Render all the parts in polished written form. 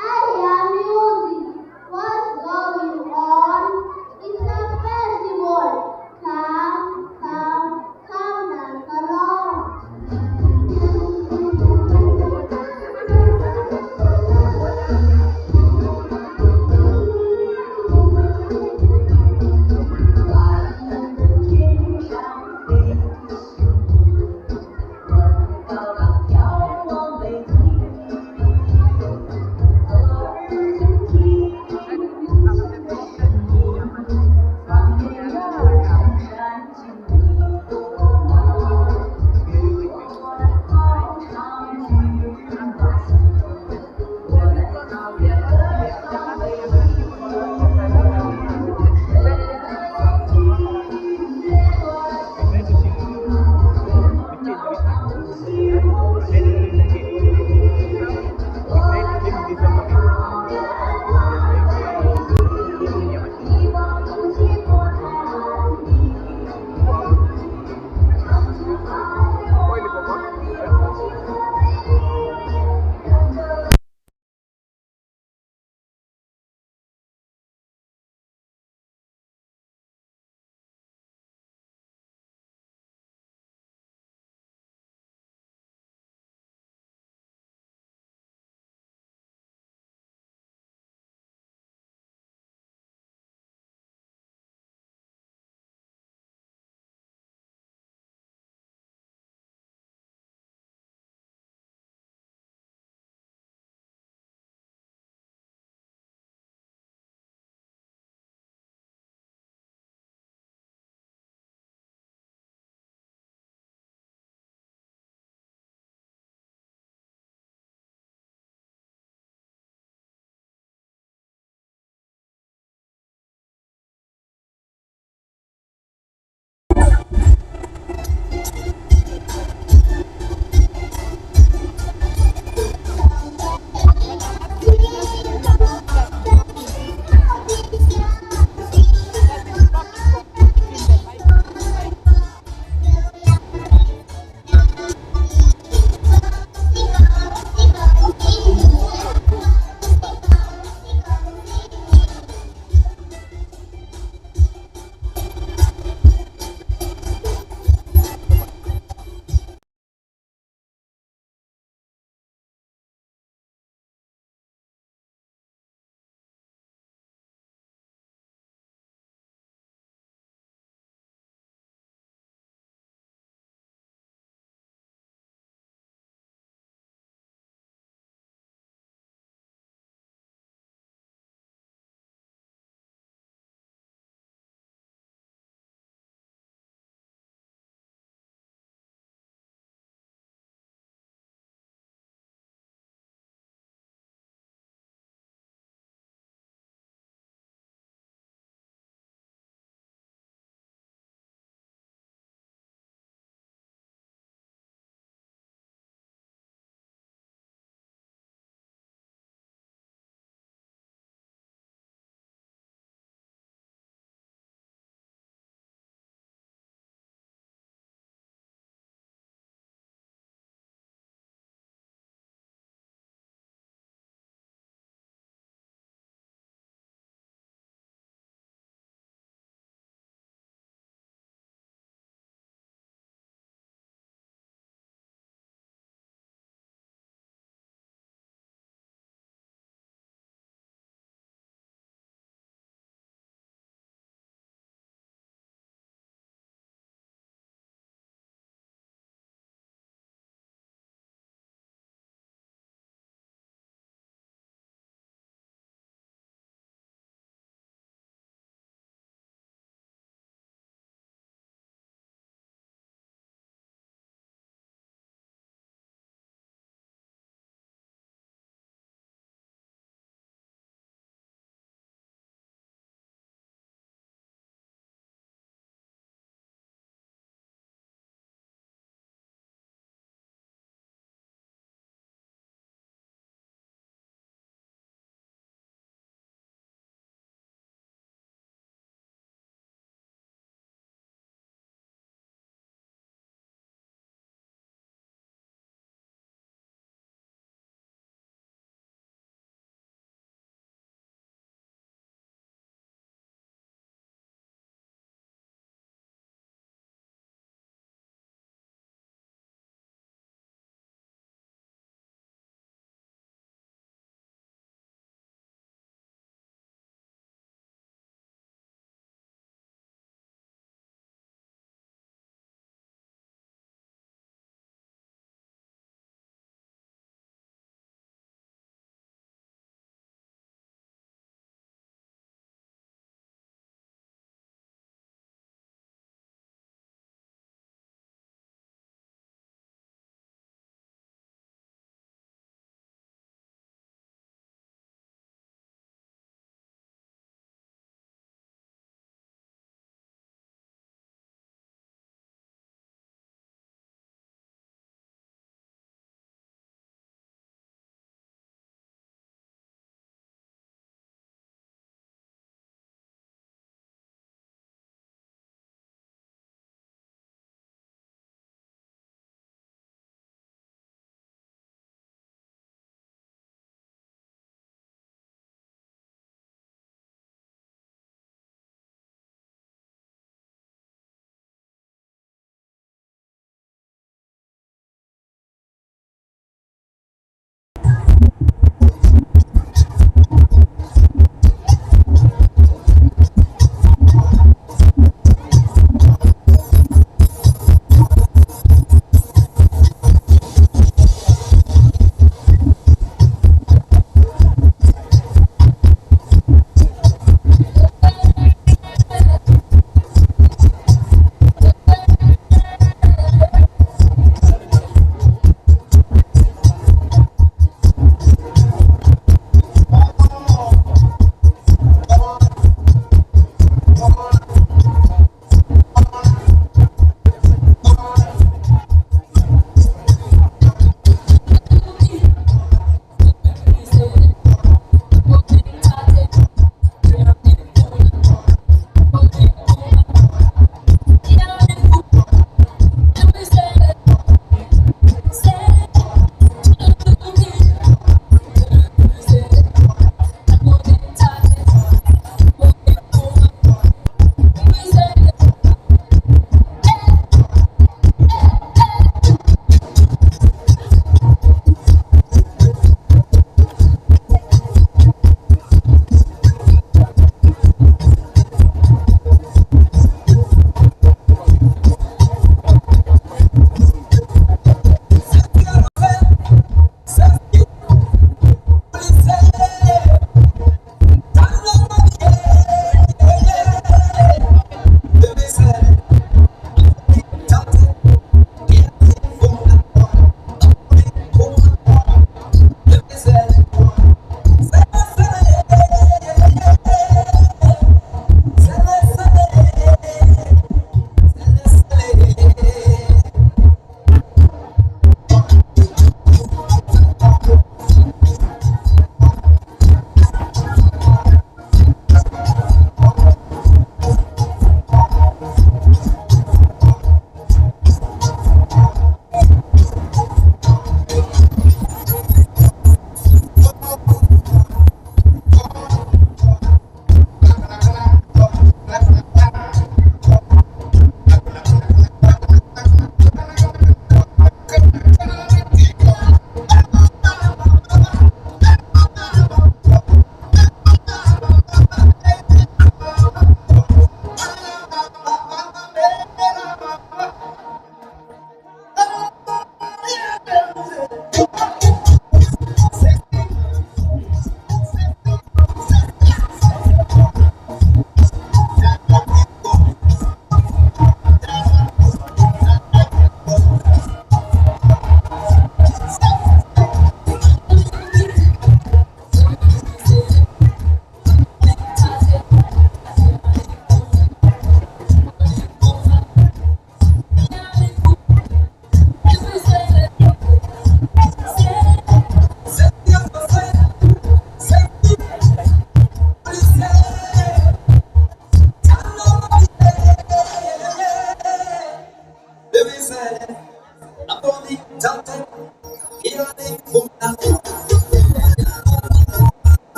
I am music.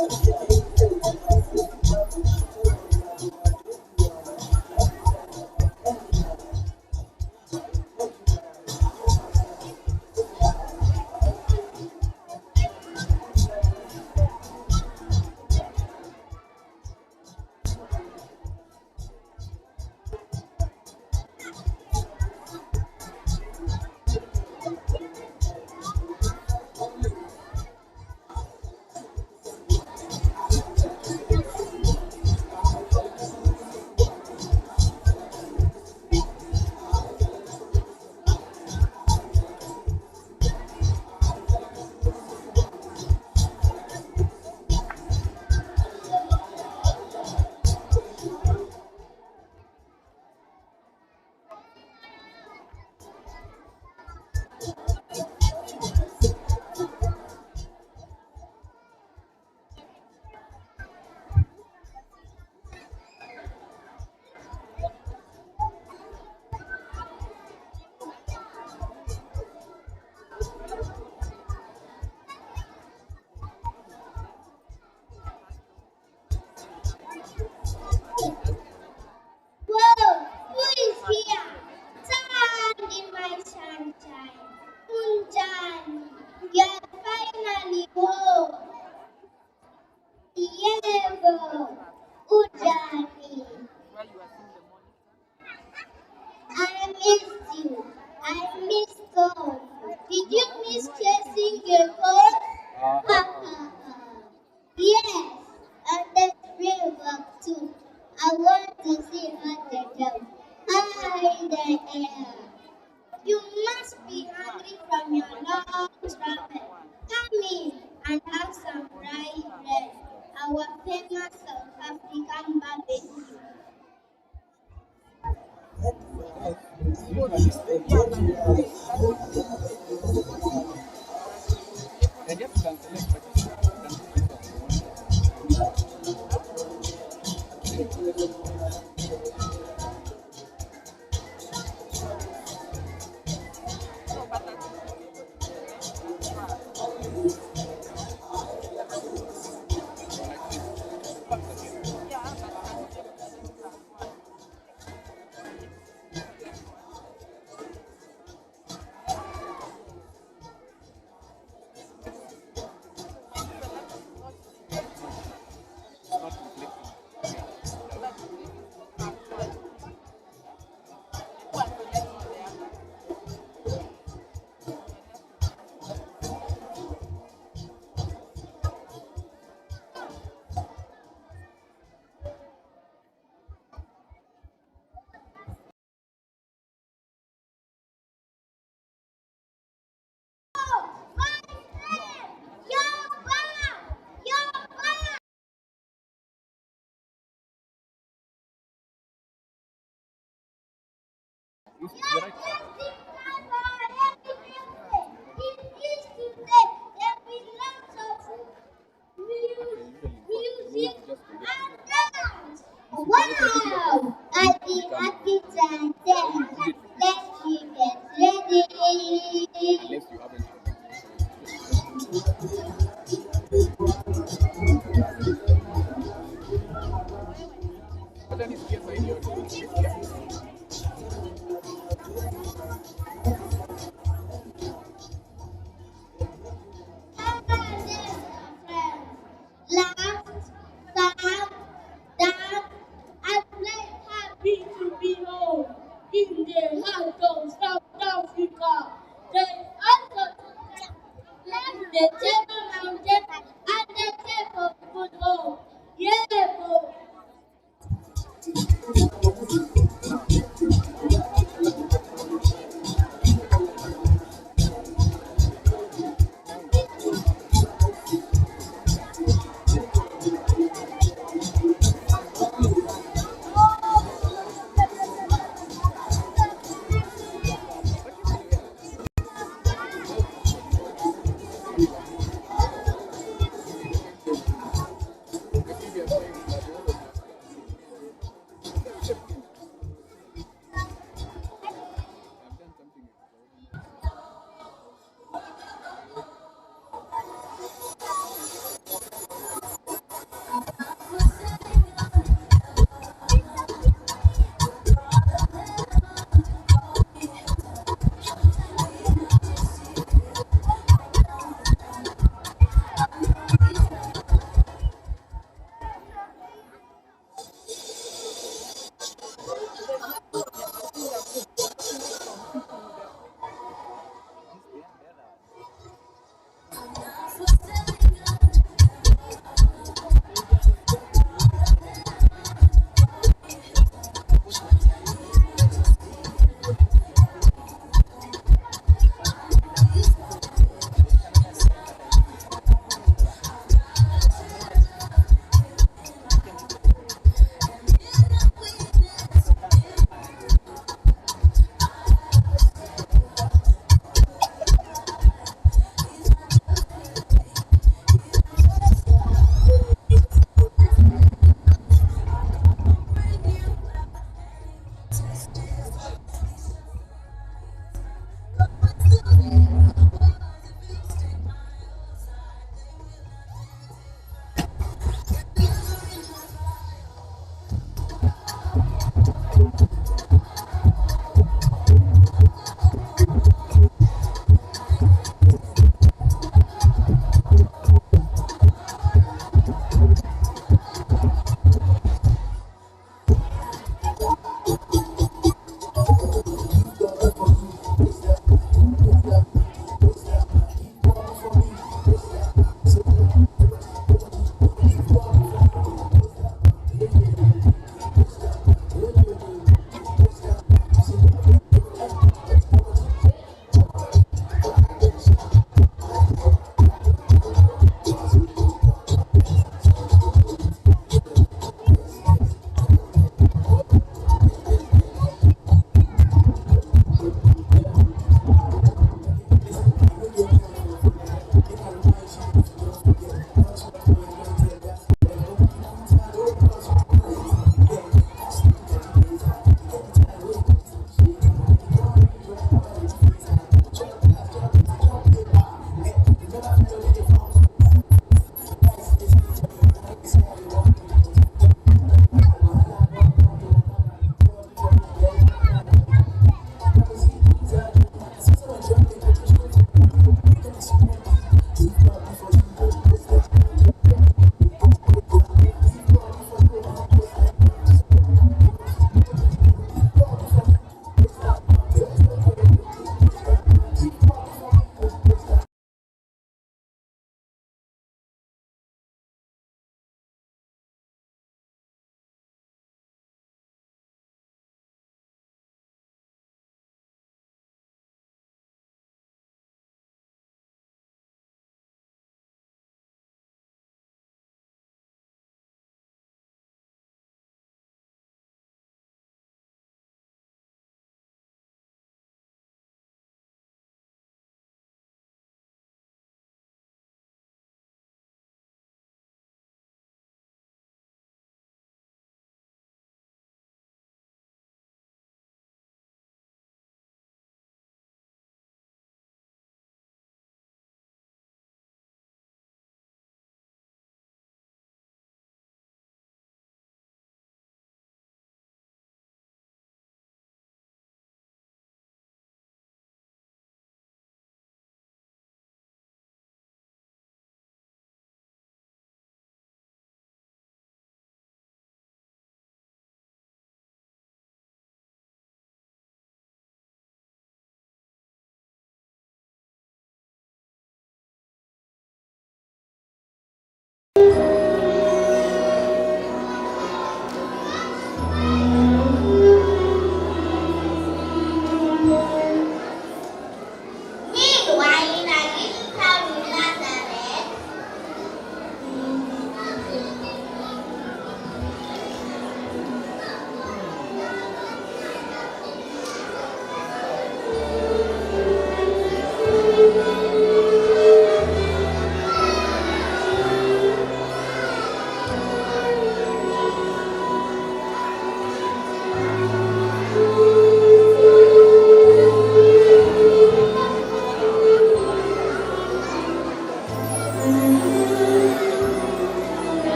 Whoa, who is here? Stand in my sunshine. Unjani, you're finally home. Diego, Ujani, I missed you. I missed golf. Did you miss chasing your goal? Ha ha ha. Yes, and that's real work too. I want to see what they do. Hi there. You must be hungry from your long travel. Come in and have some fried bread, our famous South African barbecue. Wow! I'll be happy to attend. Let's get ready.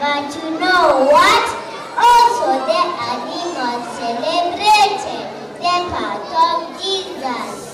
But you know what? Also the animals celebrated the birth of Jesus.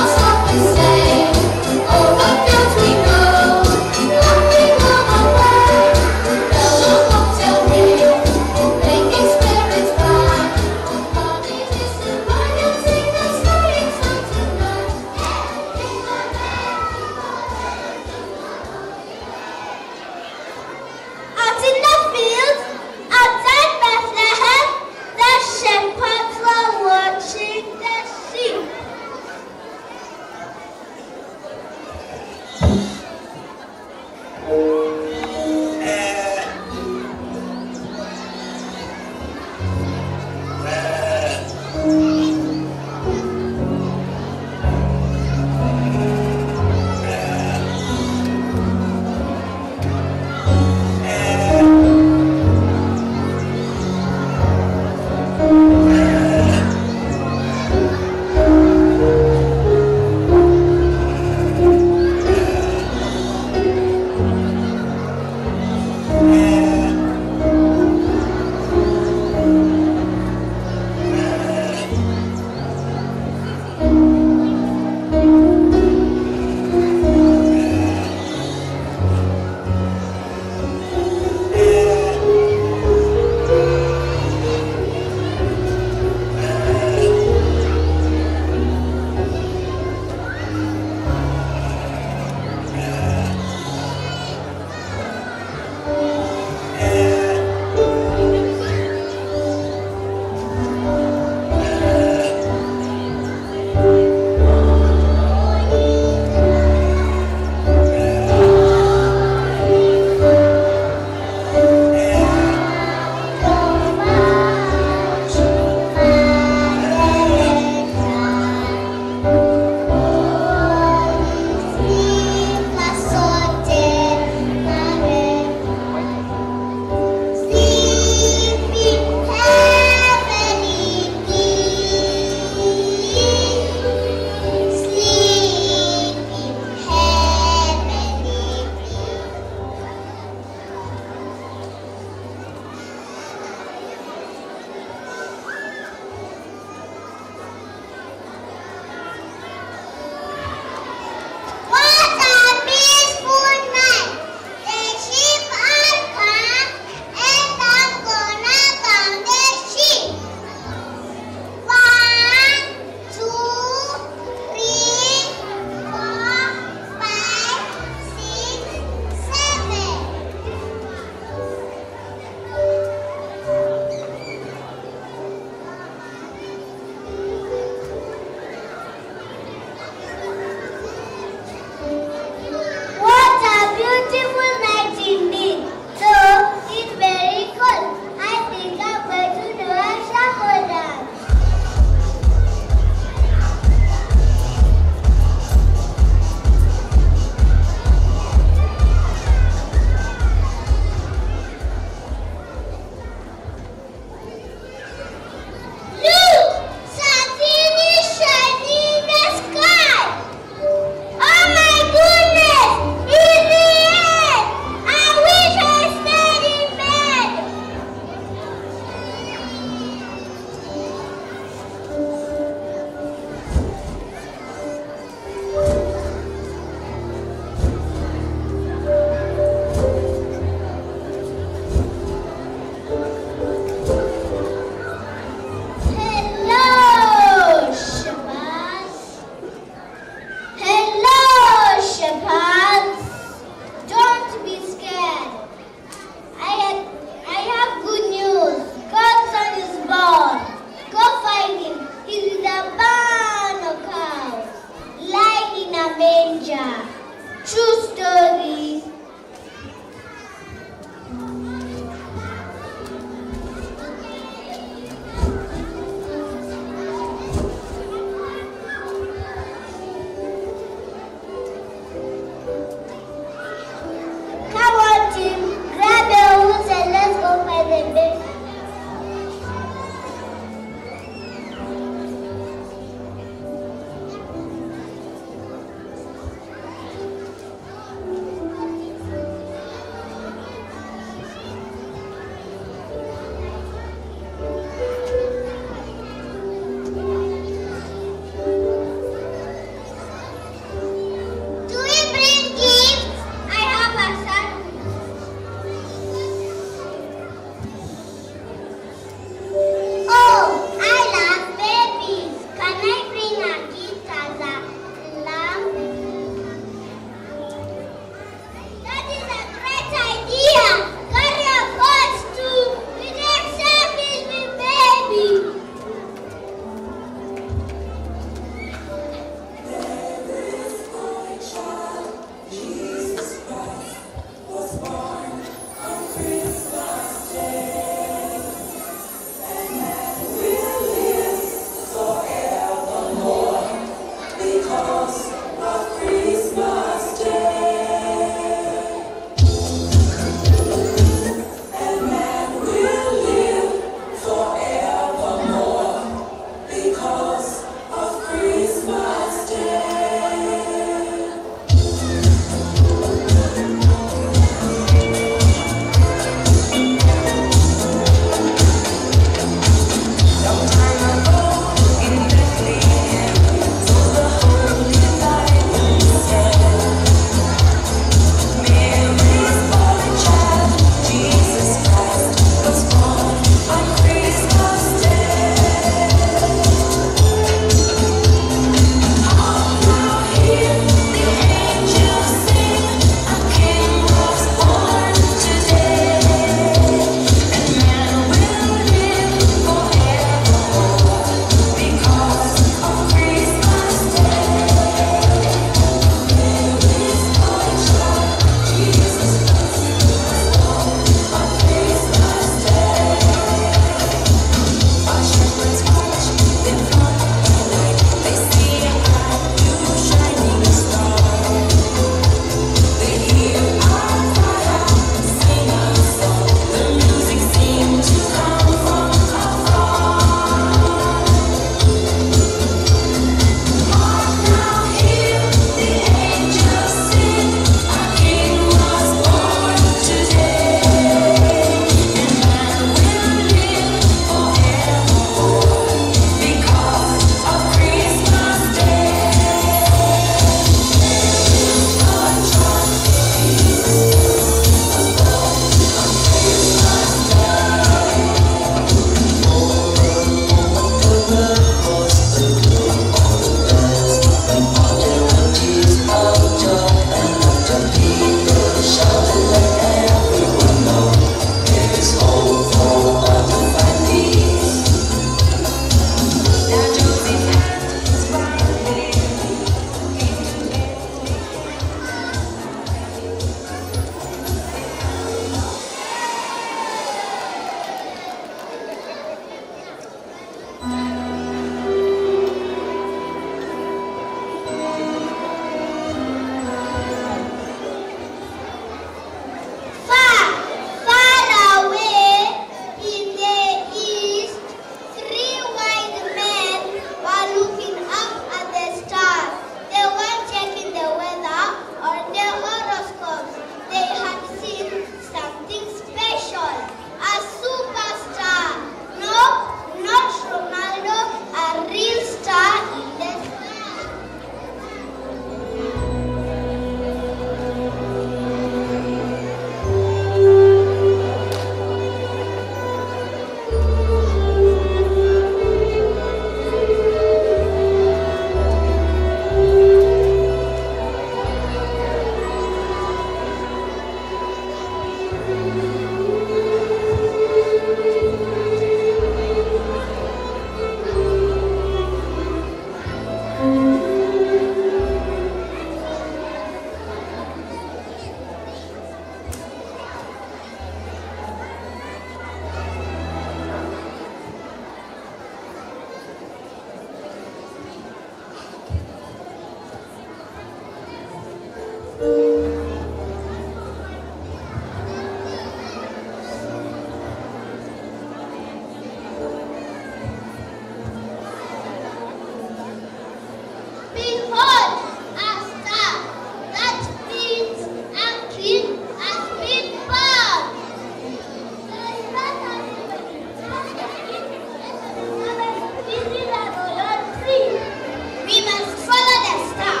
must follow the star.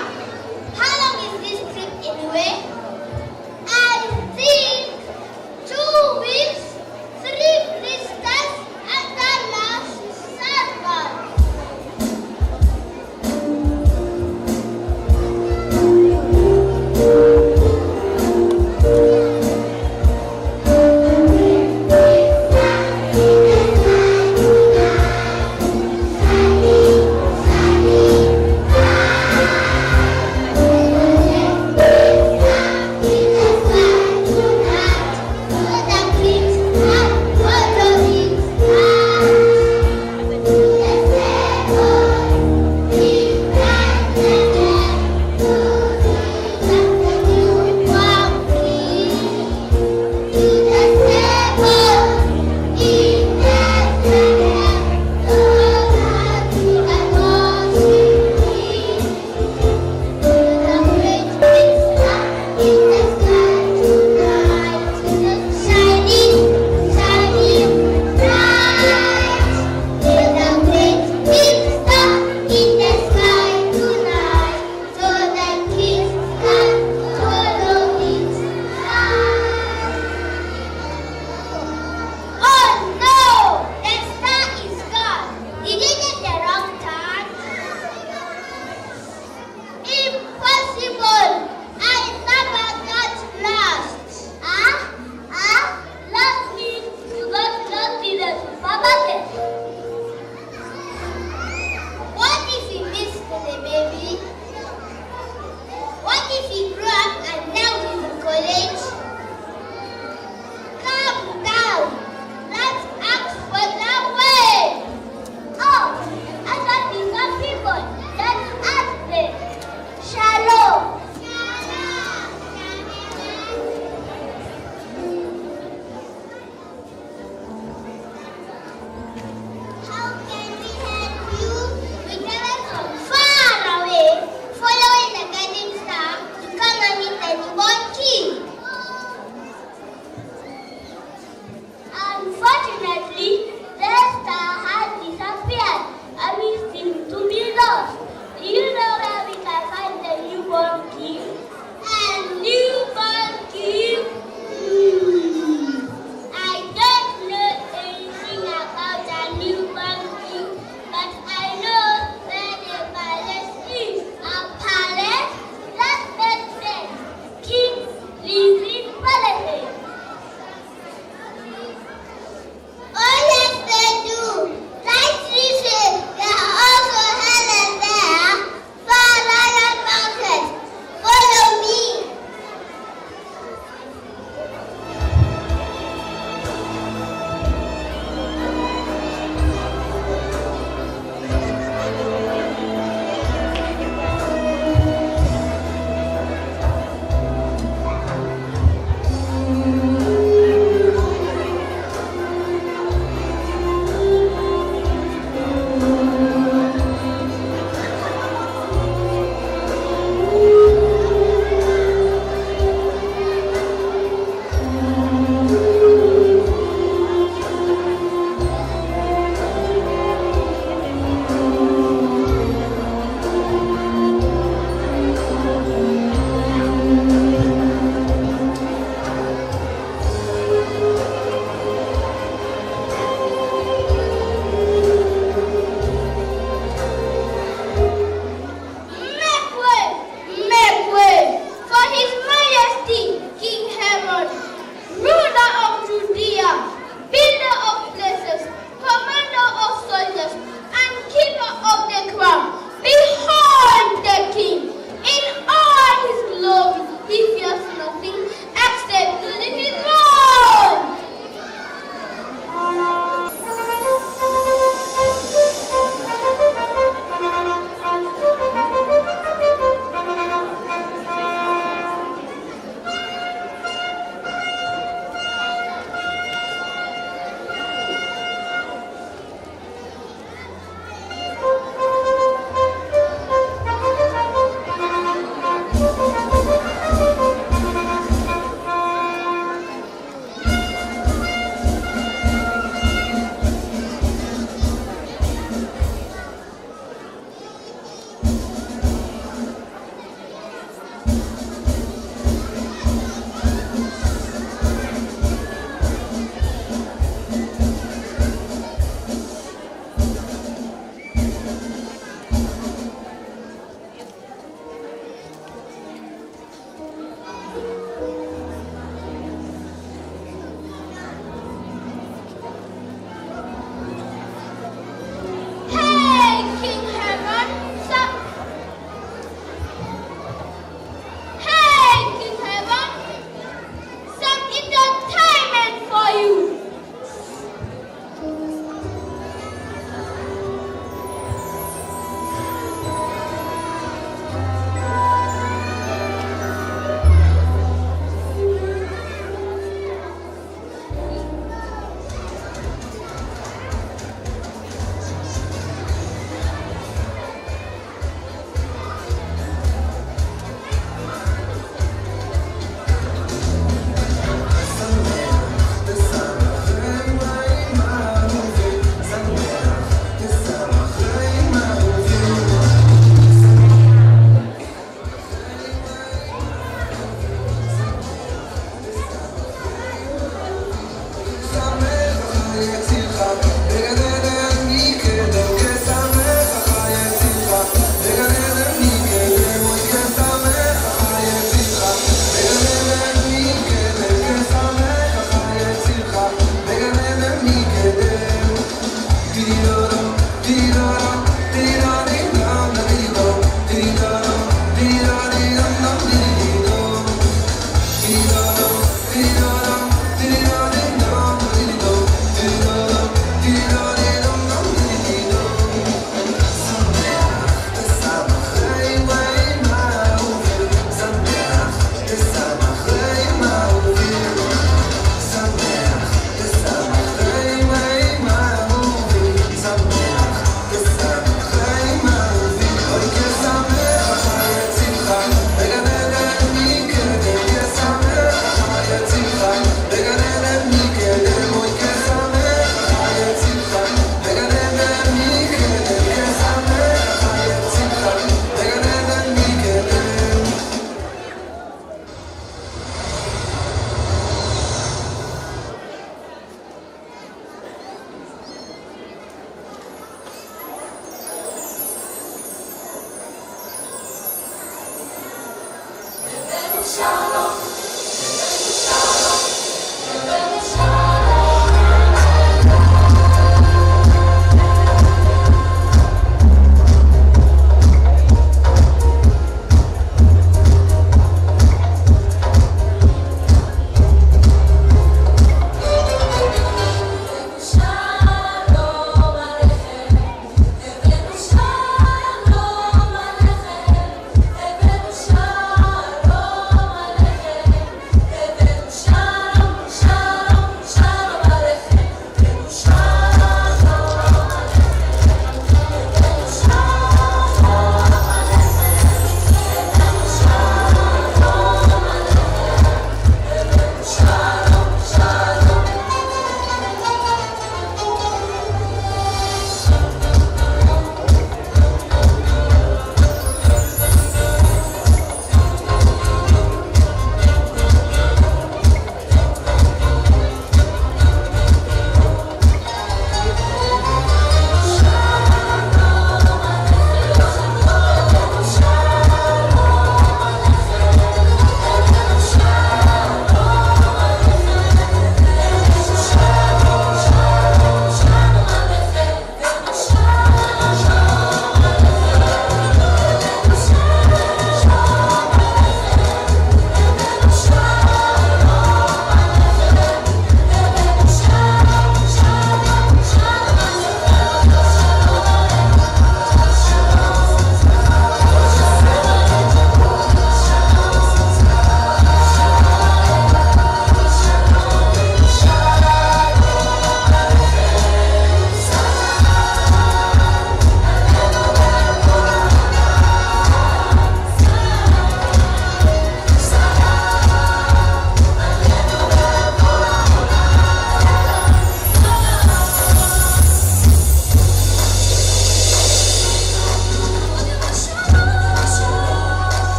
How long is this trip anyway? I think 2 weeks, 3 blisters, and the last Sabbath.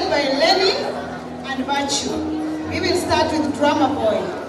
led by Lenny and Virtue. We will start with Drummer Boy.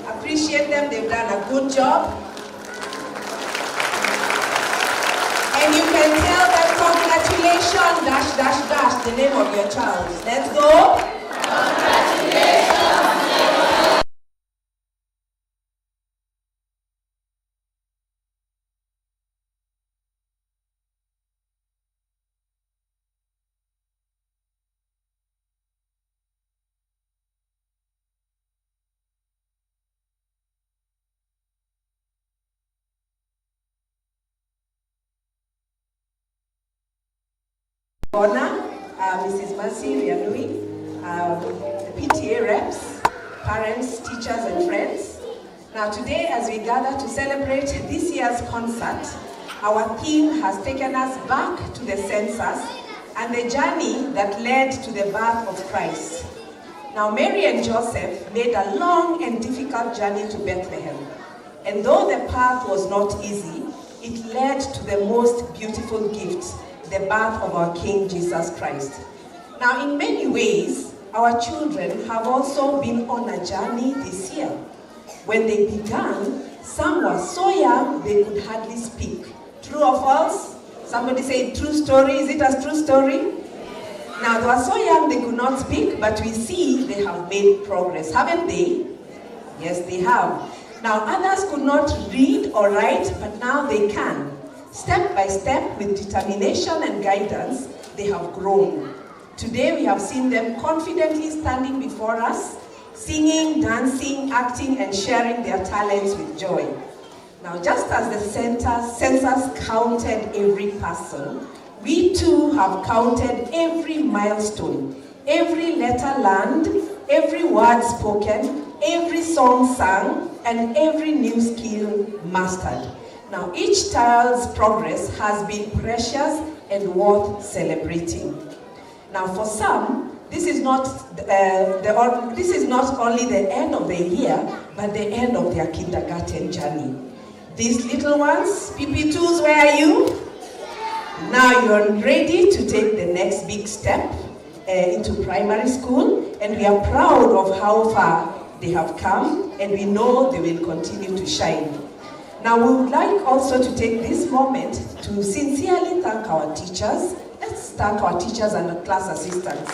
Appreciate them, they've done a good job. And you can tell them congratulations, dash, dash, dash, the name of your child. Let's go. Congratulations. Honor, Mrs. Mercy Rianui, the PTA reps, parents, teachers, and friends. Now today, as we gather to celebrate this year's concert, our theme has taken us back to the census and the journey that led to the birth of Christ. Now Mary and Joseph made a long and difficult journey to Bethlehem. And though the path was not easy, it led to the most beautiful gift, the birth of our King Jesus Christ. Now, in many ways, our children have also been on a journey this year. When they began, Some were so young they could hardly speak. True or false? Somebody say true story. Is it a true story? Now they were so young they could not speak, but we see they have made progress, haven't they? Yes, they have. Now others could not read or write, but now they can. Step by step, with determination and guidance, they have grown. Today we have seen them confidently standing before us, singing, dancing, acting, and sharing their talents with joy. Now, just as the census counted every person, we too have counted every milestone, every letter learned, every word spoken, every song sung, and every new skill mastered. Now, each child's progress has been precious and worth celebrating. Now, for some, this is not only the end of the year, but the end of their kindergarten journey. These little ones, PP2s, where are you? Now you're ready to take the next big step into primary school, and we are proud of how far they have come, and we know they will continue to shine. Now we would like also to take this moment to sincerely thank our teachers. Let's thank our teachers and the class assistants.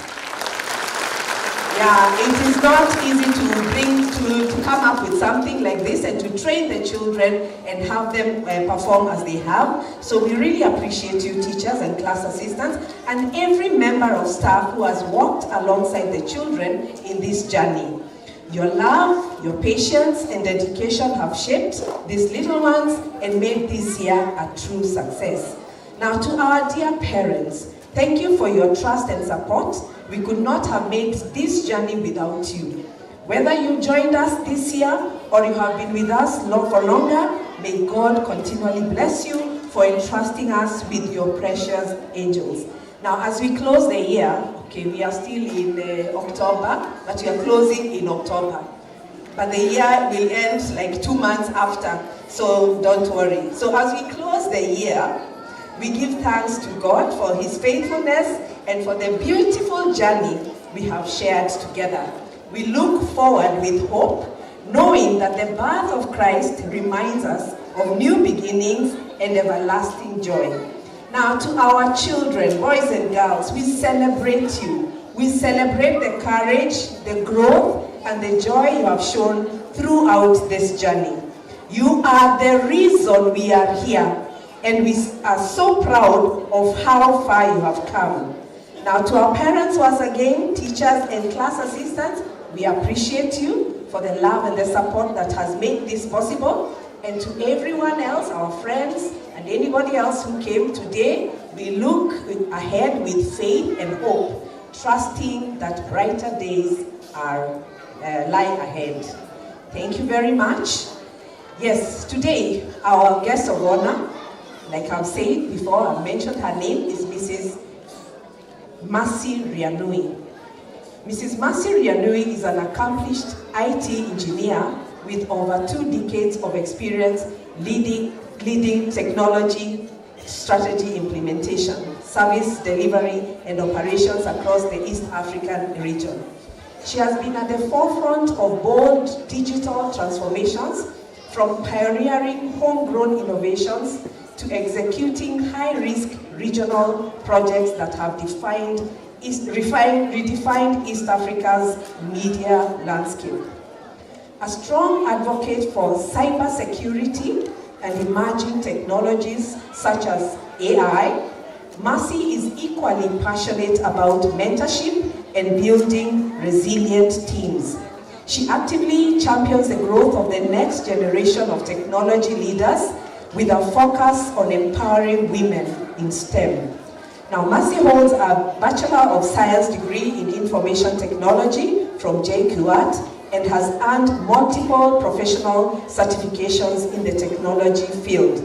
Yeah, it is not easy to come up with something like this and to train the children and have them perform as they have. So we really appreciate you, teachers and class assistants, and every member of staff who has walked alongside the children in this journey. Your love, your patience, and dedication have shaped these little ones and made this year a true success. Now, to our dear parents, thank you for your trust and support. We could not have made this journey without you. Whether you joined us this year or you have been with us for longer, may God continually bless you for entrusting us with your precious angels. Now, as we close the year, okay, we are still in October, but we are closing in October. But the year will end like 2 months after, so don't worry. So as we close the year, we give thanks to God for His faithfulness and for the beautiful journey we have shared together. We look forward with hope, knowing that the birth of Christ reminds us of new beginnings and everlasting joy. Now, to our children, boys and girls, we celebrate you. We celebrate the courage, the growth, and the joy you have shown throughout this journey. You are the reason we are here, and we are so proud of how far you have come. Now, to our parents, once again, teachers and class assistants, we appreciate you for the love and the support that has made this possible. And to everyone else, our friends, and anybody else who came today, we look ahead with faith and hope, trusting that brighter days lie ahead. Thank you very much. Yes, today, our guest of honor, like I've said before, I've mentioned her name, is Mrs. Mercy Rianui. Mrs. Mercy Rianui is an accomplished IT engineer with over 2 decades of experience leading technology, strategy implementation, service delivery, and operations across the East African region. She has been at the forefront of bold digital transformations, from pioneering homegrown innovations to executing high-risk regional projects that have redefined East Africa's media landscape. A strong advocate for cybersecurity and emerging technologies such as AI, Mercy is equally passionate about mentorship and building resilient teams. She actively champions the growth of the next generation of technology leaders with a focus on empowering women in STEM. Now, Mercy holds a Bachelor of Science degree in Information Technology from JQuat and has earned multiple professional certifications in the technology field.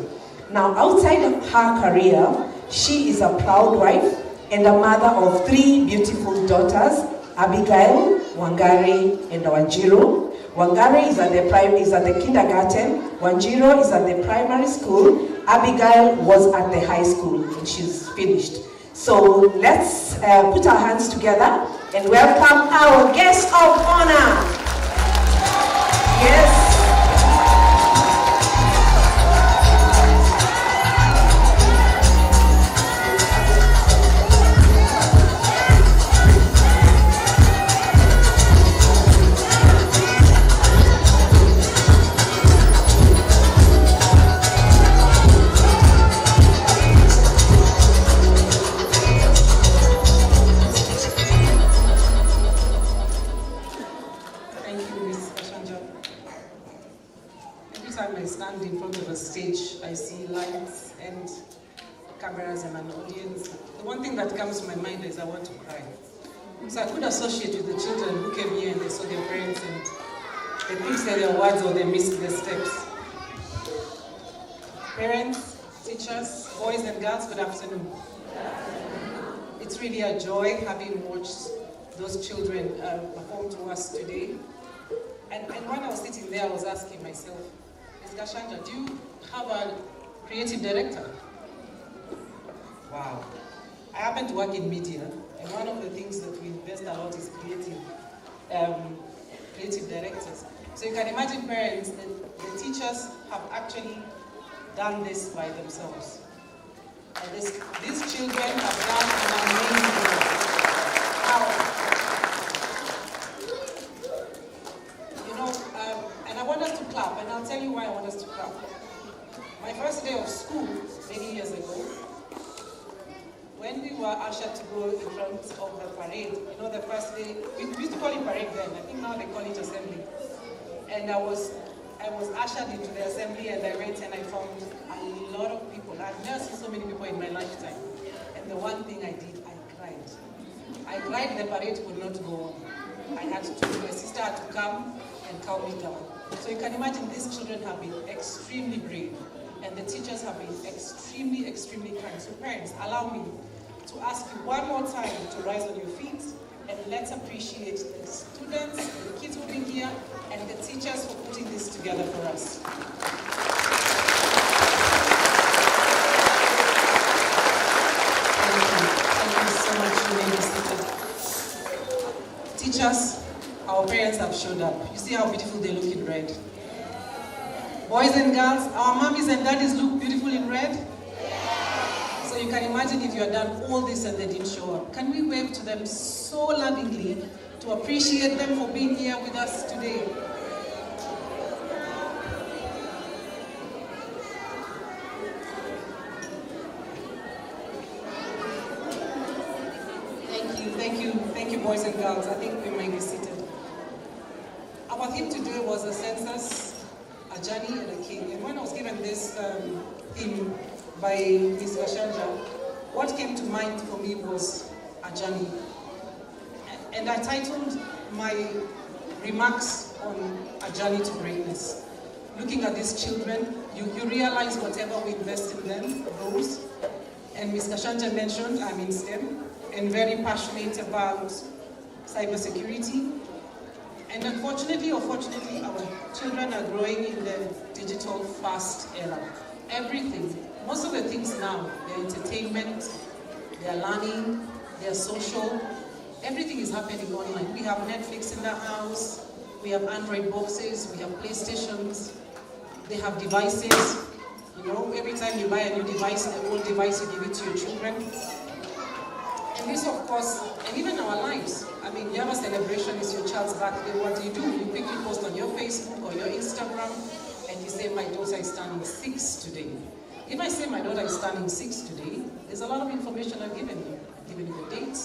Now, outside of her career, she is a proud wife and a mother of 3 beautiful daughters, Abigail, Wangari, and Wanjiro. Wangari is at the kindergarten, Wanjiro is at the primary school, Abigail was at the high school, and she's finished. So let's put our hands together and welcome our guest of honor. Yes. time I stand in front of a stage, I see lights and cameras and an audience. The one thing that comes to my mind is I want to cry. So I could associate with the children who came here and they saw their parents and they couldn't say their words or they missed their steps. Parents, teachers, boys and girls, good afternoon. It's really a joy having watched those children perform to us today. And when I was sitting there, I was asking myself, Ms. Gashanja, do you have a creative director? Wow. I happen to work in media, and one of the things that we invest a lot is creative directors. So you can imagine parents, the teachers have actually done this by themselves. And these children have done an amazing work. And I want us to clap, and I'll tell you why I want us to clap. My first day of school, many years ago, when we were ushered to go in front of the parade, the first day, we used to call it parade then, I think now they call it assembly. And I was ushered into the assembly and I went and I found a lot of people. I've never seen so many people in my lifetime. And the one thing I did, I cried. I cried, the parade could not go on. My sister had to come and calm me down. So you can imagine these children have been extremely brave and the teachers have been extremely, extremely kind. So parents, allow me to ask you one more time to rise on your feet and let's appreciate the students, the kids who've been here, and the teachers for putting this together for us. Thank you so much. You may be seated. Teachers, our parents have showed up. You see how beautiful they look in red. Boys and girls, our mommies and daddies look beautiful in red. So you can imagine if you had done all this and they didn't show up. Can we wave to them so lovingly to appreciate them for being here with us today? Thank you, boys and girls. I think we may be seated. Our theme today was a census, a journey, and a king. And when I was given this theme by Ms. Gashanja, what came to mind for me was a journey. And I titled my remarks on a journey to greatness. Looking at these children, you realize whatever we invest in them grows. And Ms. Gashanja mentioned I'm in STEM and very passionate about cybersecurity. And unfortunately or fortunately, our children are growing in the digital fast era. Everything, most of the things now, their entertainment, their learning, their social, everything is happening online. We have Netflix in the house, we have Android boxes, we have PlayStations, they have devices. Every time you buy a new device, the old device, you give it to your children. And this, of course, and even our lives. I mean, you have a celebration, it's your child's birthday, what do? You quickly post on your Facebook or your Instagram, and you say, my daughter is turning 6 today. If I say my daughter is turning 6 today, there's a lot of information I've given you. I've given you the date,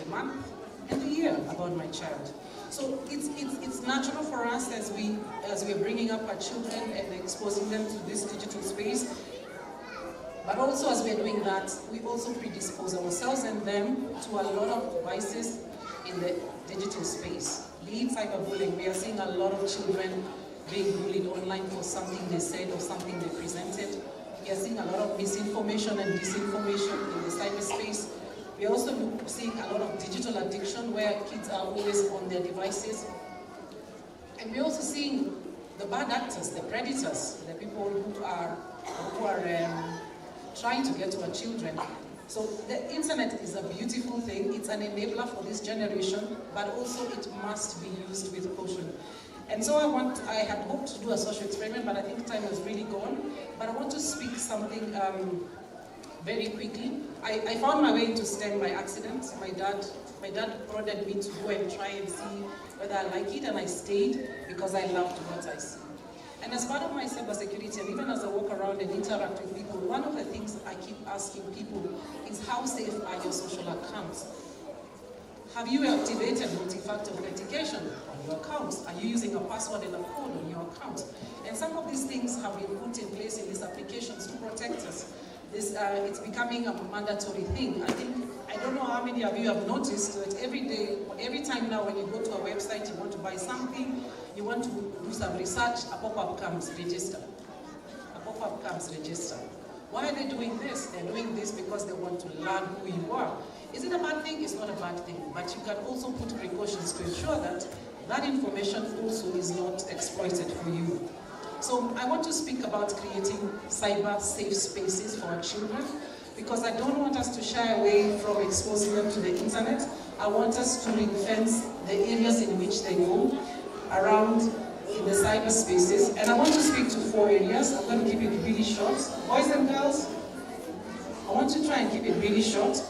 the month, and the year about my child. So it's natural for us as we're bringing up our children and exposing them to this digital space. But also as we're doing that, we also predispose ourselves and them to a lot of devices in the digital space. Be it cyberbullying, we are seeing a lot of children being bullied online for something they said or something they presented. We are seeing a lot of misinformation and disinformation in the cyberspace. We are also seeing a lot of digital addiction where kids are always on their devices. And we're also seeing the bad actors, the predators, the people who are trying to get to our children. So the internet is a beautiful thing. It's an enabler for this generation, but also it must be used with caution. And so I had hoped to do a social experiment, but I think time has really gone. But I want to speak something very quickly. I found my way into STEM by accident. My dad prodded me to go and try and see whether I like it, and I stayed because I loved what I see. And as part of my cybersecurity, and even as I walk around and interact with people, one of the things I keep asking people is, how safe are your social accounts? Have you activated multi-factor authentication on your accounts? Are you using a password and a code on your account. And some of these things have been put in place in these applications to protect us. It's becoming a mandatory thing. I don't know how many of you have noticed that every time now when you go to a website, you want to buy something, you want to do some research, a pop-up comes, register. A pop-up comes, register. Why are they doing this? They're doing this because they want to learn who you are. Is it a bad thing? It's not a bad thing, but you can also put precautions to ensure that that information also is not exploited for you. So I want to speak about creating cyber safe spaces for our children, because I don't want us to shy away from exposing them to the internet. I want us to ring-fence the areas in which they go around in the cyber spaces. And I want to speak to 4 areas. I'm going to keep it really short. Boys and girls, I want to try and keep it really short.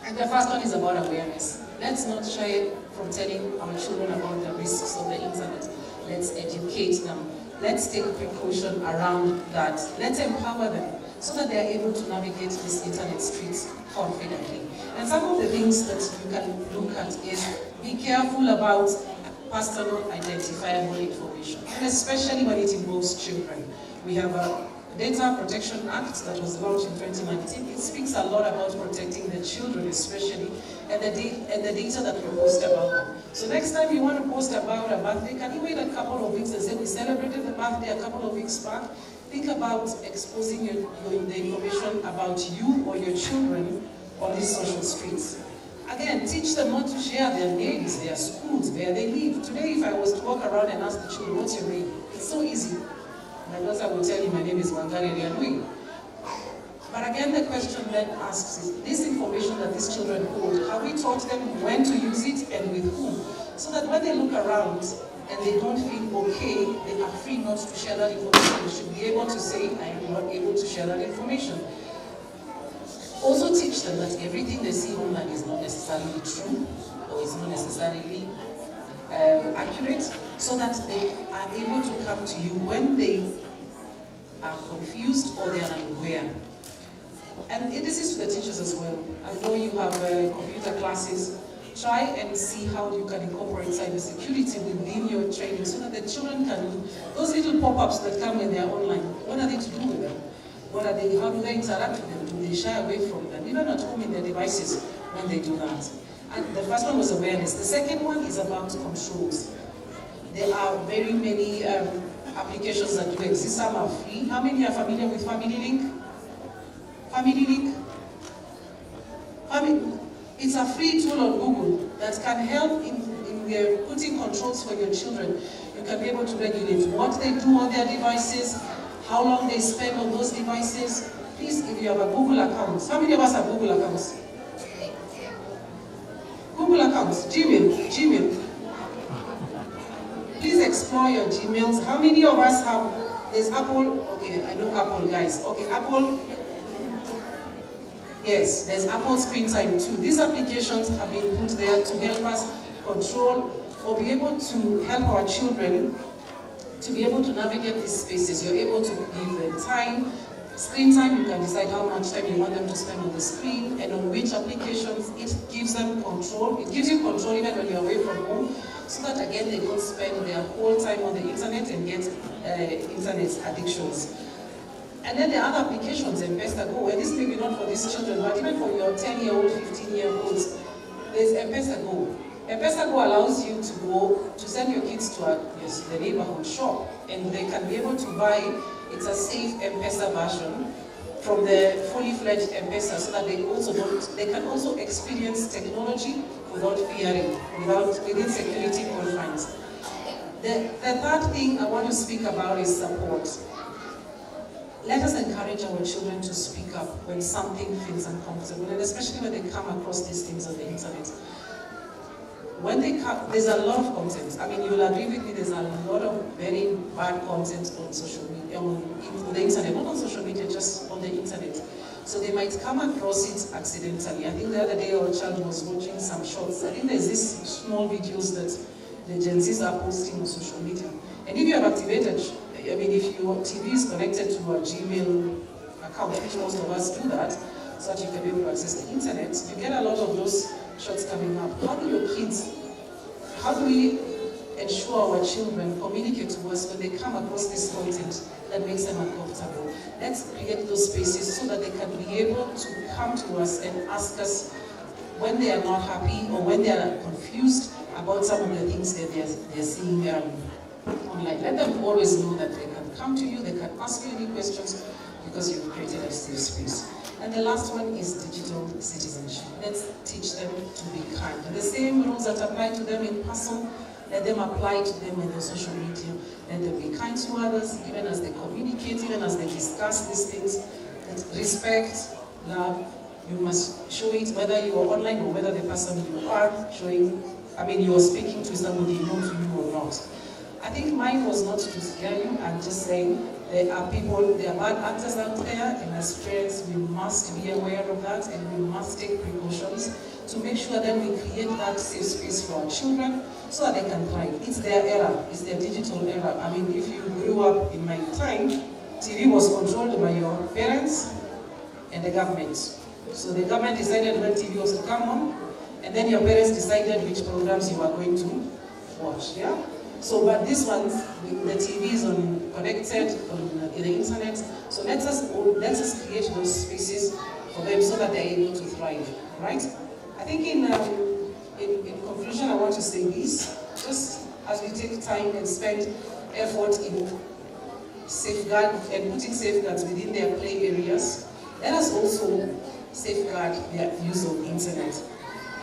And the first one is about awareness. Let's not shy from telling our children about the risks of the internet. Let's educate them. Let's take precaution around that. Let's empower them so that they are able to navigate these internet streets confidently. And some of the things that you can look at is be careful about personal identifiable information, and especially when it involves children. We have a Data Protection Act that was launched in 2019. It speaks a lot about protecting the children especially, and the data that we post about them. So next time you want to post about a birthday, can you wait a couple of weeks and say we celebrated the birthday a couple of weeks back? Think about exposing the information about you or your children on these social streets. Again, teach them not to share their names, their schools, where they live. Today, if I was to walk around and ask the children, what's your name? It's so easy. My daughter will tell you my name is Wangari Riara. But again, the question then asks is, this information that these children hold, have we taught them when to use it and with whom? So that when they look around and they don't feel okay, they are free not to share that information. They should be able to say, I am not able to share that information. Also teach them that everything they see online is not necessarily true, or is not necessarily accurate, so that they are able to come to you when they are confused or they are unaware. And this is to the teachers as well. I know you have computer classes. Try and see how you can incorporate cybersecurity within your training so that the children can do those little pop-ups that come when they are online. What are they to do with them? How do they interact with them? Do they shy away from them? Even at home in their devices when they do that. And the first one was awareness. The second one is about controls. There are very many applications that do exist. Some are free. How many are familiar with Family Link? Family Link? It's a free tool on Google that can help in putting controls for your children. You can be able to regulate what they do on their devices, how long they spend on those devices. Please, if you have a Google account, how many of us have Google accounts? Google accounts, Gmail. Please explore your Gmails. How many of us have, there's Apple, okay, I know Apple guys. Okay, Apple, yes, there's Apple Screen Time too. These applications have been put there to help us control or be able to help our children to be able to navigate these spaces. You're able to give them time, screen time. You can decide how much time you want them to spend on the screen and on which applications. It gives them control. It gives you control even when you're away from home, so that again they don't spend their whole time on the internet and get internet addictions. And then there are other applications, M-Pesa Go, and this may be not for these children, but even for your 10-year-old, 15-year-olds, there's M-Pesa Go. M-Pesa Go allows you to go to send your kids to the neighborhood shop, and they can be able to buy. It's a safe M-Pesa version from the fully fledged M-Pesa, so that they can also experience technology without fearing, within security confines. The third thing I want to speak about is support. Let us encourage our children to speak up when something feels uncomfortable, and especially when they come across these things on the internet. When they come, there's a lot of content. I mean, you'll agree with me, there's a lot of very bad content on social media, on the internet, not on social media, just on the internet. So they might come across it accidentally. I think the other day our child was watching some shorts. I think there's these small videos that the Gen Zs are posting on social media. And if you have activated, I mean, if your TV is connected to a Gmail account, which most of us do that, so that you can be able to access the internet, you get a lot of those shots coming up. How do your kids, how do we ensure our children communicate to us when they come across this content that makes them uncomfortable. Let's create those spaces so that they can be able to come to us and ask us when they are not happy or when they are confused about some of the things that they're seeing online. Let them always know that they can come to you, they can ask you any questions because you've created a safe space. And the last one is digital citizenship. Let's teach them to be kind. And the same rules that apply to them in person, let them apply to them in the social media. Let them be kind to others, even as they communicate, even as they discuss these things. Respect, love, you must show it whether you are online or whether the person you are showing, you are speaking to somebody known to you or not. I think mine was not to scare you. I'm just saying there are bad actors out there, and as parents we must be aware of that and we must take precautions to make sure that we create that safe space for our children so that they can thrive. It's their era, it's their digital era. If you grew up in my time, TV was controlled by your parents and the government. So the government decided when TV was to come on, and then your parents decided which programs you are going to watch, yeah? So, but this one, the TV is connected on the internet. So let us create those spaces for them so that they're able to thrive, right? I think in conclusion, I want to say this: just as we take time and spend effort in safeguard and putting safeguards within their play areas, let us also safeguard their use of internet.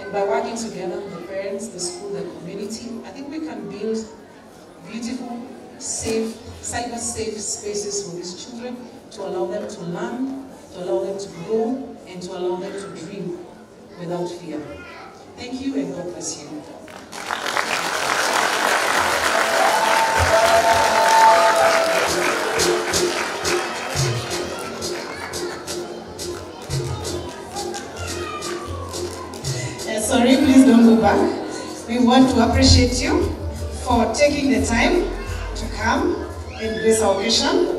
And by working together, the parents, the school, the community, I think we can build beautiful, safe, cyber-safe spaces for these children to allow them to learn, to allow them to grow, and to allow them to dream without fear. Thank you, and God bless you. Sorry, please don't go back. We want to appreciate you for taking the time to come and grace our occasion.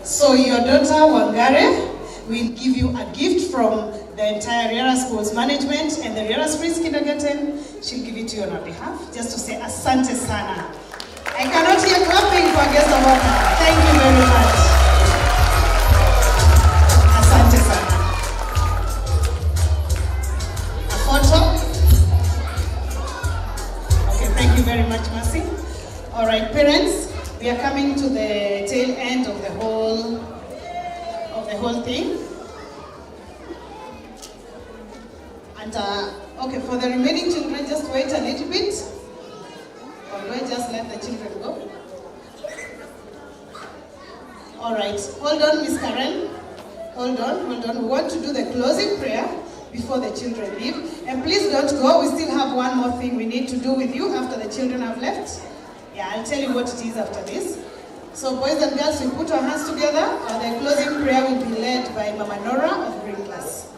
So your daughter Wangare will give you a gift from the entire Riara Schools Management and the Riara Springs Kindergarten. She'll give it to you on our behalf, just to say Asante Sana. I cannot hear clapping for a guest of honor. Thank you very much. Asante Sana. A photo? Okay, thank you very much, Mercy. All right, parents, we are coming to the tail end of the whole thing. And okay, for the remaining children, just wait a little bit. Or do I just let the children go? All right, hold on, Miss Karen. Hold on. We want to do the closing prayer before the children leave. And please don't go. We still have one more thing we need to do with you after the children have left. Yeah, I'll tell you what it is after this. So boys and girls, we put our hands together, and the closing prayer will be led by Mama Nora of Green Class.